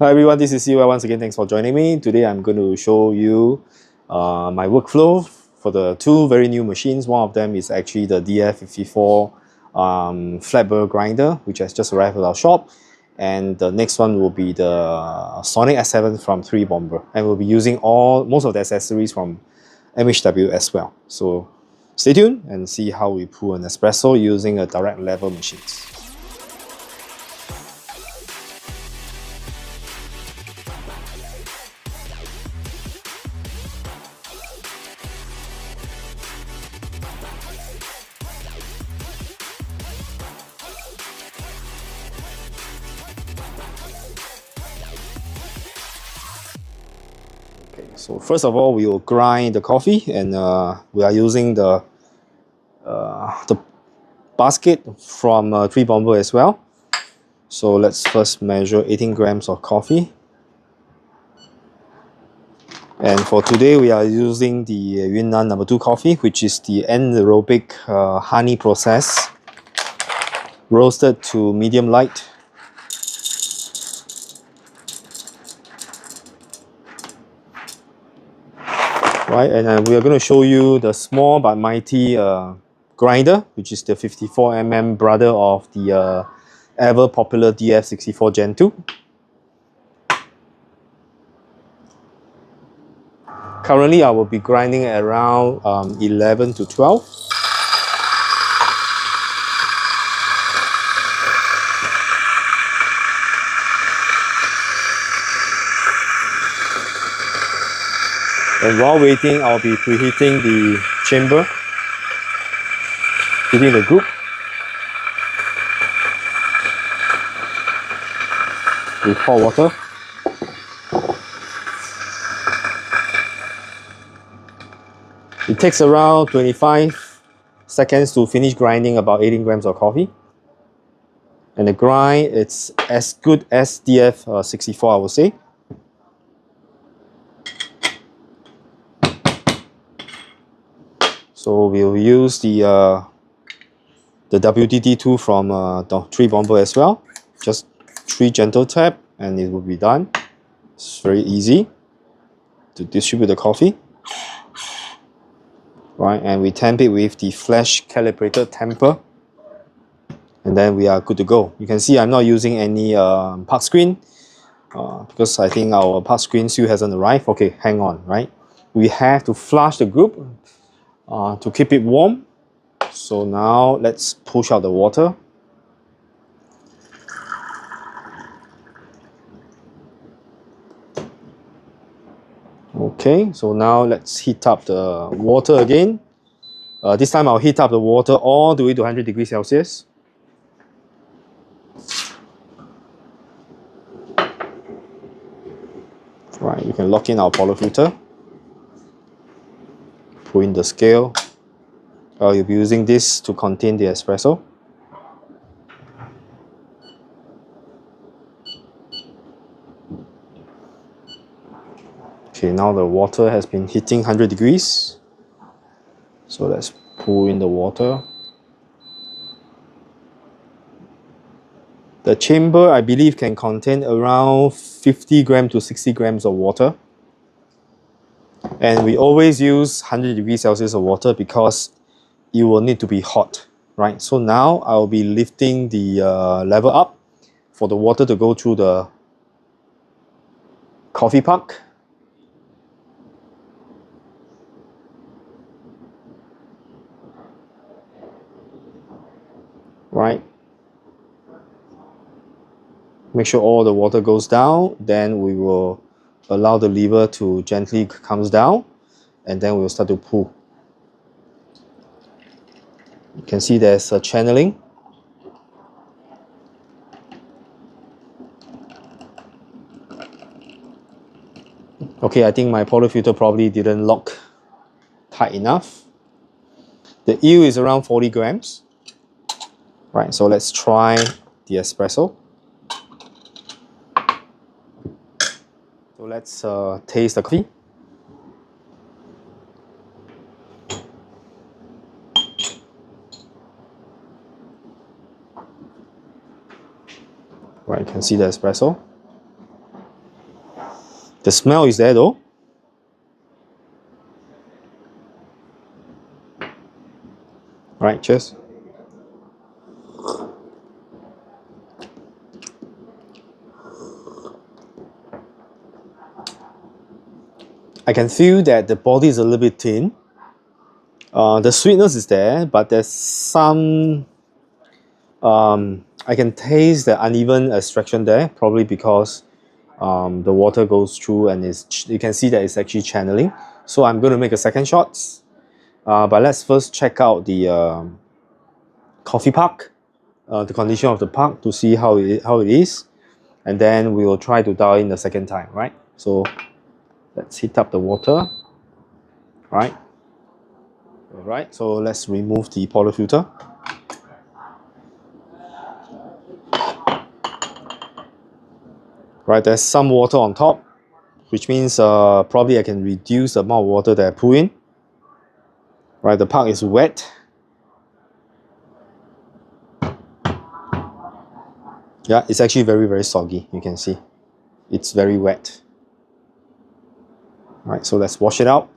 Hi everyone, this is Siwa. Once again, thanks for joining me. Today I'm going to show you my workflow for the two very new machines. One of them is actually the DF54 flat burr grinder, which has just arrived at our shop. And the next one will be the Sonic S7 from 3 Bomber. And we'll be using most of the accessories from MHW as well. So stay tuned and see how we pull an espresso using a direct level machines. So first of all, we will grind the coffee, and we are using the basket from 3 Bomber as well. So let's first measure 18 grams of coffee. And for today, we are using the Yunnan No. 2 coffee, which is the anaerobic honey process, roasted to medium light. Right, and we are going to show you the small but mighty grinder, which is the 54mm brother of the ever popular DF64 Gen 2. Currently, I will be grinding at around 11 to 12. And while waiting, I'll be preheating the chamber, heating the group with hot water. It takes around 25 seconds to finish grinding about 18 grams of coffee. And the grind, it's as good as DF64, I would say. So we'll use the WDD2 from the 3 Bomber as well. Just 3 gentle tap and it will be done. It's very easy to distribute the coffee. Right, and we tamp it with the flash calibrated tamper. And then we are good to go. You can see I'm not using any park screen because I think our park screen still hasn't arrived. Okay, hang on, right? We have to flush the group to keep it warm. So now let's push out the water. Okay, so now let's heat up the water again. This time I'll heat up the water all the way to 100 degrees Celsius. Right, you can lock in our portafilter. Put in the scale. You'll be using this to contain the espresso. Okay, now the water has been hitting 100 degrees. So let's pour in the water. The chamber, I believe, can contain around 50 grams to 60 grams of water. And we always use 100 degrees Celsius of water because it will need to be hot, right? So now I'll be lifting the level up for the water to go through the coffee puck. Right? Make sure all the water goes down, then we will allow the lever to gently comes down, and then we'll start to pull. You can see there's a channeling. Okay, I think my portafilter probably didn't lock tight enough. The yield is around 40 grams. Right, so let's try the espresso. So let's taste the coffee. Right, you can see the espresso. The smell is there though. Right, cheers. I can feel that the body is a little bit thin. The sweetness is there, but there's some I can taste the uneven extraction there, probably because the water goes through and you can see that it's actually channeling. So I'm going to make a second shot. But let's first check out the coffee puck, the condition of the puck to see how it is. And then we will try to dial in the second time, right? So let's heat up the water, right? Alright, so let's remove the portafilter. Right, there's some water on top, which means probably I can reduce the amount of water that I put in. Right, the puck is wet. Yeah, it's actually very soggy, you can see. It's very wet. Right, so let's wash it out.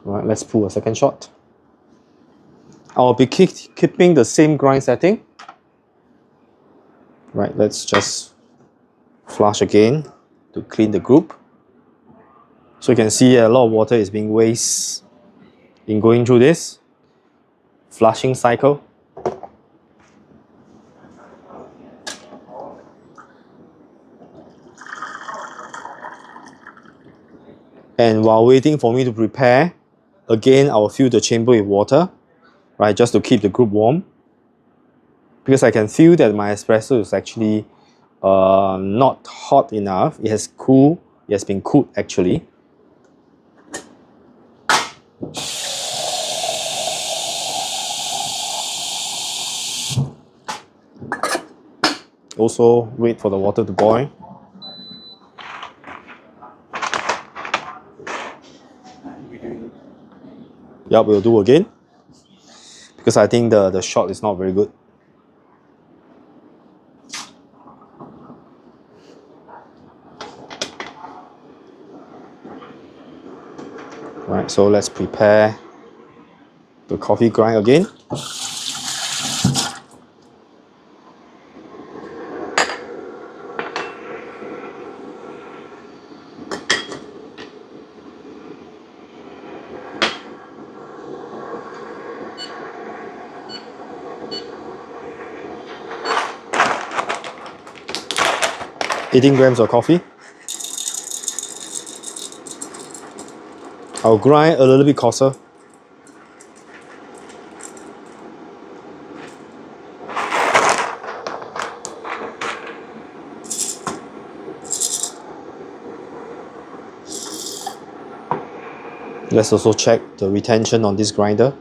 Right, let's pull a second shot. I'll be keeping the same grind setting. Right, let's just flush again to clean the group. So you can see a lot of water is being wasted in going through this flushing cycle. And while waiting for me to prepare, again I will fill the chamber with water, right, just to keep the group warm. Because I can feel that my espresso is actually not hot enough. It has been cooled actually. Also wait for the water to boil. Yeah, we'll do again. Because I think the shot is not very good. Right, so let's prepare the coffee grind again. $18 grams of coffee. I'll grind a little bit coarser. Let's also check the retention on this grinder.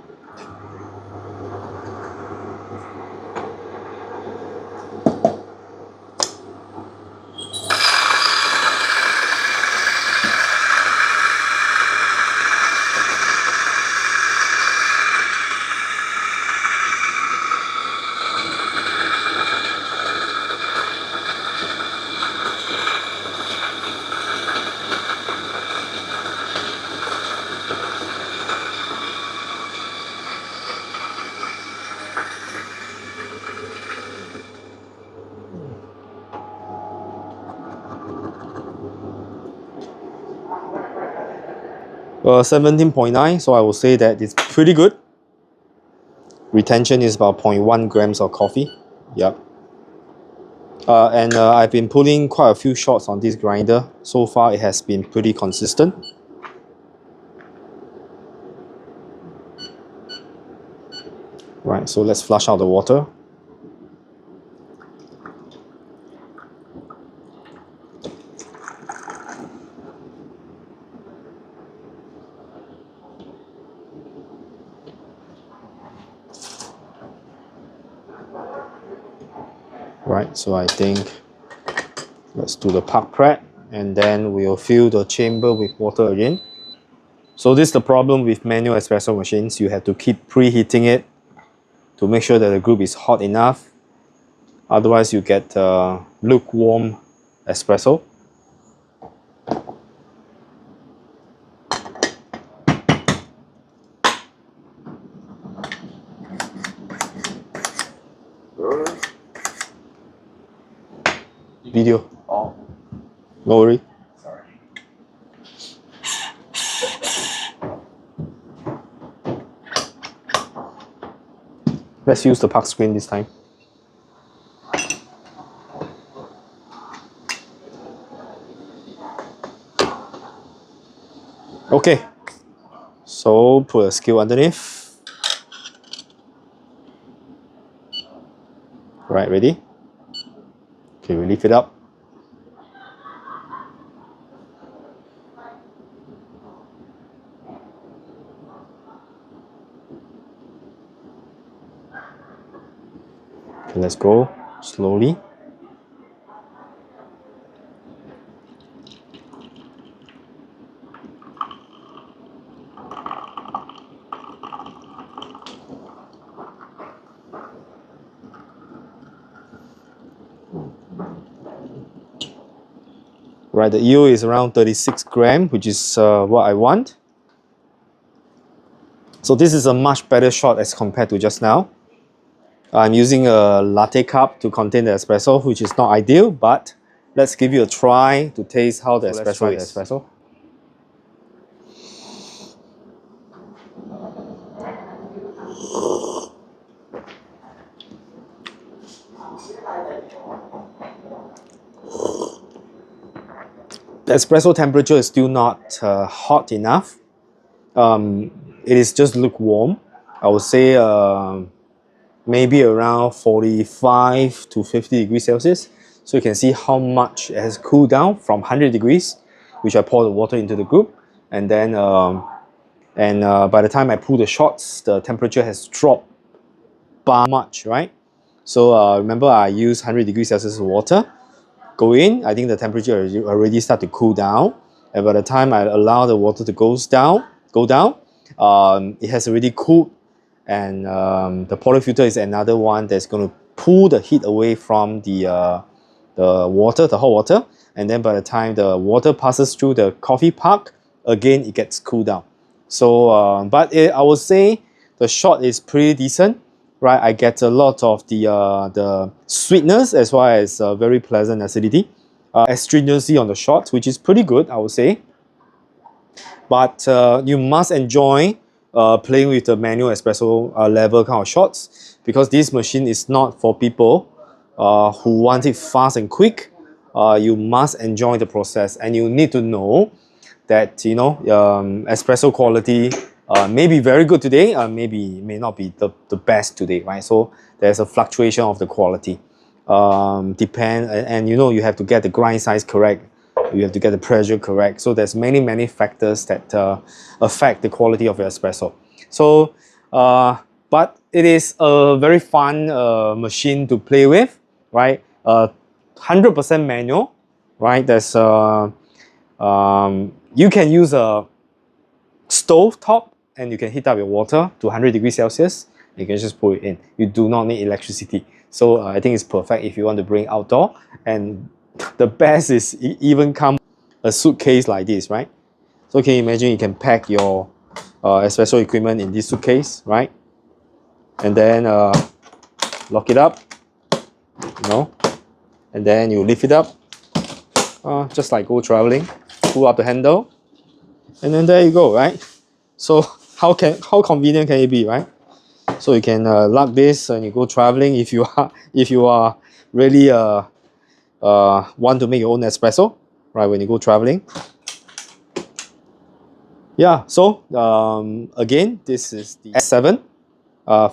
Well, 17.9, so I will say that it's pretty good. Retention is about 0.1 grams of coffee. Yep. And I've been pulling quite a few shots on this grinder. So far, it has been pretty consistent. Right, so let's flush out the water. Right, so I think let's do the puck prep and then we'll fill the chamber with water again. So this is the problem with manual espresso machines. You have to keep preheating it to make sure that the group is hot enough. Otherwise, you get lukewarm espresso. Video. Oh. No worry. Sorry. Let's use the park screen this time. Okay, so put a scale underneath. Right, ready? Okay, we lift it up. Okay, let's go slowly. Right, the yield is around 36 grams, which is what I want. So this is a much better shot as compared to just now. I'm using a latte cup to contain the espresso, which is not ideal, but let's give you a try to taste how the espresso is. Espresso. The espresso temperature is still not hot enough. It is just lukewarm. I would say maybe around 45 to 50 degrees Celsius. So you can see how much it has cooled down from 100 degrees, which I pour the water into the group. And then by the time I pull the shots, the temperature has dropped by much, right? So remember I used 100 degrees Celsius water. Go in, I think the temperature already start to cool down. And by the time I allow the water to go down, it has already cooled. And the portafilter is another one that's going to pull the heat away from the water, the hot water. And then by the time the water passes through the coffee puck, again it gets cooled down. So, I would say the shot is pretty decent, right? I get a lot of the sweetness as well as very pleasant acidity, astringency on the shot, which is pretty good, I would say. But you must enjoy playing with the manual espresso level kind of shots, because this machine is not for people who want it fast and quick. You must enjoy the process, and you need to know that espresso quality may be very good today, maybe may not be the best today, right? So there's a fluctuation of the quality. And you have to get the grind size correct. You have to get the pressure correct. So there's many factors that affect the quality of your espresso. So, but it is a very fun machine to play with, right? 100% manual, right? There's you can use a stove top and you can heat up your water to 100 degrees Celsius. You can just put it in. You do not need electricity. So I think it's perfect if you want to bring outdoor. And the best is even come a suitcase like this, right? So can you imagine you can pack your espresso equipment in this suitcase, right? And then lock it up, and then you lift it up, just like go traveling. Pull up the handle, and then there you go, right? So how convenient can it be, right? So you can lock this and you go traveling if you are really want to make your own espresso, right? When you go traveling. Yeah. So again, this is the S7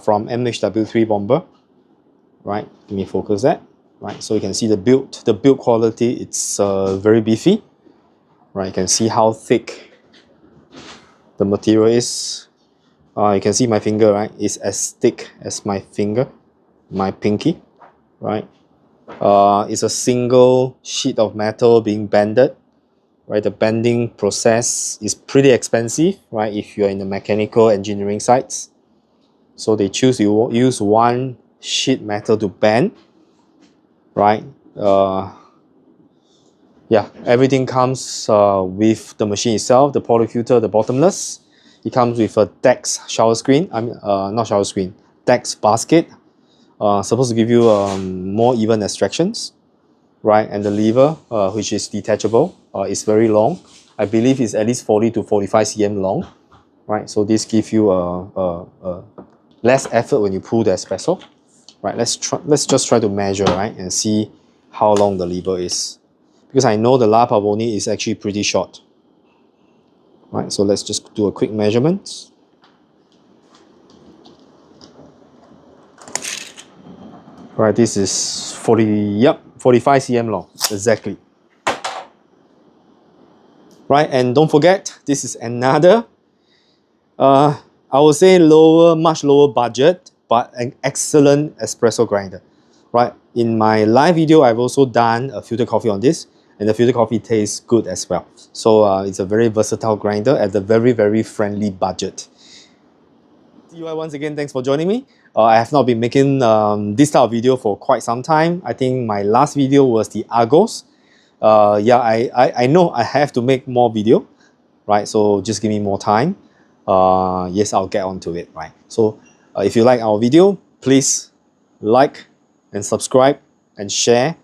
from MHW3 Bomber, right? Let me focus that, right? So you can see the build quality. It's very beefy. Right, you can see how thick the material is. You can see my finger, right? It's as thick as my finger, my pinky, right? It's a single sheet of metal being bended, right? The bending process is pretty expensive, right? If you're in the mechanical engineering sites. So they choose you use one sheet metal to bend, right? Yeah, everything comes with the machine itself, the polyfilter, the bottomless. It comes with a DEX shower screen, not shower screen, DEX basket, supposed to give you more even extractions, right? And the lever, which is detachable, is very long. I believe it's at least 40 to 45 cm long, right? So this gives you less effort when you pull the espresso, right? Let's just try to measure, right, and see how long the lever is, because I know the La Pavoni is actually pretty short, right? So let's just do a quick measurement. Right, this is 45 cm long, exactly. Right, and don't forget, this is another, I would say much lower budget, but an excellent espresso grinder. Right, in my live video, I've also done a filter coffee on this, and the filter coffee tastes good as well. So it's a very versatile grinder at a very friendly budget. TY, once again, thanks for joining me. I have not been making this type of video for quite some time. I think my last video was the Argos. Yeah, I know I have to make more video, right? So just give me more time. Yes, I'll get onto it, right? So if you like our video, please like and subscribe and share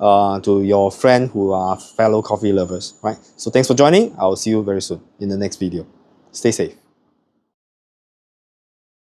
to your friend who are fellow coffee lovers, right? So thanks for joining. I'll see you very soon in the next video. Stay safe.